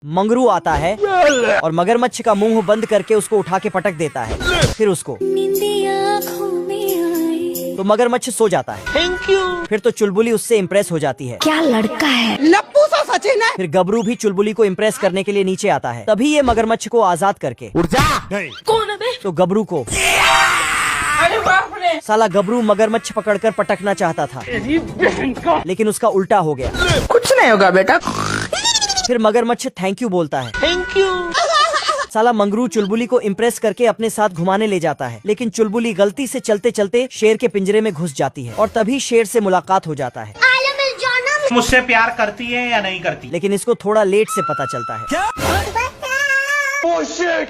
मंगरू आता है और मगरमच्छ का मुंह बंद करके उसको उठा के पटक देता है। फिर उसको तो मगरमच्छ सो जाता है। Thank you. फिर तो चुलबुली उससे इम्प्रेस हो जाती है। क्या लड़का है, लप्पू सा सचिन है। फिर गबरू भी चुलबुली को इम्प्रेस करने के लिए नीचे आता है। तभी ये मगरमच्छ को आजाद करके उड़ जा। कौन है बे? तो गबरू को अरे बाप रे। साला गबरू मगरमच्छ पकड़कर पटकना चाहता था, लेकिन उसका उल्टा हो गया। कुछ नहीं होगा बेटा। फिर मगरमच्छ थैंक यू बोलता है। Thank you. साला मंगरू चुलबुली को इम्प्रेस करके अपने साथ घुमाने ले जाता है, लेकिन चुलबुली गलती से चलते चलते शेर के पिंजरे में घुस जाती है और तभी शेर से मुलाकात हो जाता है। मुझसे प्यार करती है या नहीं करती? लेकिन इसको थोड़ा लेट से पता चलता है।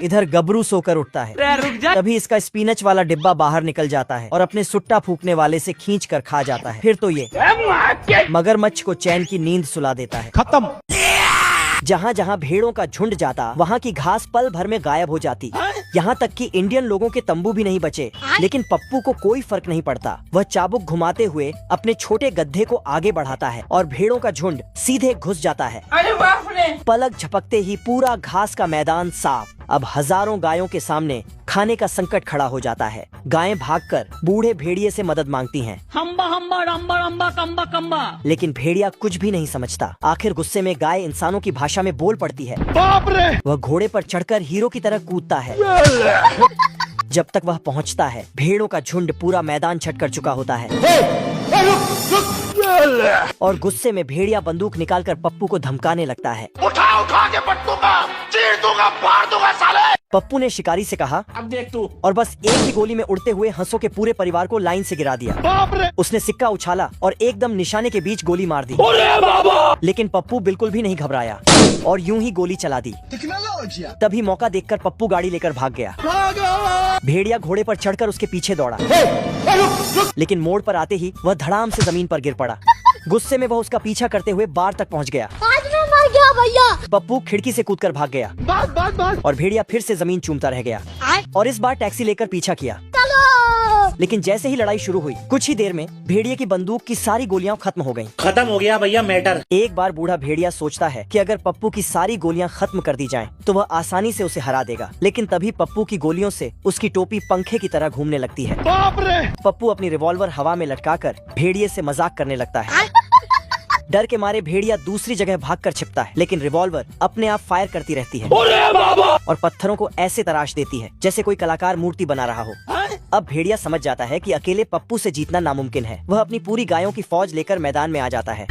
इधर गबरू सोकर उठता है। रुक जा। तभी इसका स्पिनच वाला डिब्बा बाहर निकल जाता है और अपने सुट्टा फूकने वाले से खींच कर खा जाता है। फिर तो ये मगरमच्छ को चैन की नींद सुला देता है। खत्म। जहाँ जहाँ भेड़ों का झुंड जाता, वहाँ की घास पल भर में गायब हो जाती। यहाँ तक कि इंडियन लोगों के तंबू भी नहीं बचे। लेकिन पप्पू को कोई फर्क नहीं पड़ता। वह चाबुक घुमाते हुए अपने छोटे गड्ढे को आगे बढ़ाता है और भेड़ों का झुंड सीधे घुस जाता है। अरे बाप रे। पलक झपकते ही पूरा घास का मैदान साफ। अब हजारों गायों के सामने खाने का संकट खड़ा हो जाता है। गायें भागकर बूढ़े भेड़िए से मदद मांगती हैं। हम्बा हम्बा रम्बा रम्बा कम्बा कम्बा। लेकिन भेड़िया कुछ भी नहीं समझता। आखिर गुस्से में गाय इंसानों की भाषा में बोल पड़ती है। बाप रे। वह घोड़े पर चढ़कर हीरो की तरह कूदता है। जब तक वह पहुंचता है, भेड़ों का झुंड पूरा मैदान छट कर चुका होता है। और गुस्से में भेड़िया बंदूक निकालकर पप्पू को धमकाने लगता है। उठा उठा के पट दूंगा, चीर दूंगा, फाड़ दूंगा साले। पप्पू ने शिकारी से कहा, अब देख तू। और बस एक ही गोली में उड़ते हुए हंसों के पूरे परिवार को लाइन से गिरा दिया। बाप रे। उसने सिक्का उछाला और एकदम निशाने के बीच गोली मार दी। अरे बाबा। लेकिन पप्पू बिल्कुल भी नहीं घबराया और यूं ही गोली चला दी। तभी मौका देखकर पप्पू गाड़ी लेकर भाग गया। भेड़िया घोड़े पर चढ़कर उसके पीछे दौड़ा। लेकिन मोड़ पर आते ही वह धड़ाम से जमीन पर गिर पड़ा। गुस्से में वह उसका पीछा करते हुए बार तक पहुंच गया। आज मैं मर गया भैया। पप्पू खिड़की से कूदकर भाग गया। बस। और भेड़िया फिर से जमीन चूमता रह गया और इस बार टैक्सी लेकर पीछा किया। लेकिन जैसे ही लड़ाई शुरू हुई, कुछ ही देर में भेड़िए की बंदूक की सारी गोलियां खत्म हो गईं। खत्म हो गया भैया मैटर। एक बार बूढ़ा भेड़िया सोचता है कि अगर पप्पू की सारी गोलियां खत्म कर दी जाएं, तो वह आसानी से उसे हरा देगा। लेकिन तभी पप्पू की गोलियों से उसकी टोपी पंखे की तरह घूमने लगती है। बाप रे। पप्पू अपनी रिवॉल्वर हवा में लटकाकर भेड़िए से मजाक करने लगता है। डर के मारे भेड़िया दूसरी जगह भागकर छिपता है, लेकिन रिवॉल्वर अपने आप फायर करती रहती है अरे बाबा। और पत्थरों को ऐसे तराश देती है जैसे कोई कलाकार मूर्ति बना रहा हो। अब भेड़िया समझ जाता है कि अकेले पप्पू से जीतना नामुमकिन है। वह अपनी पूरी गायों की फौज लेकर मैदान में आ जाता है।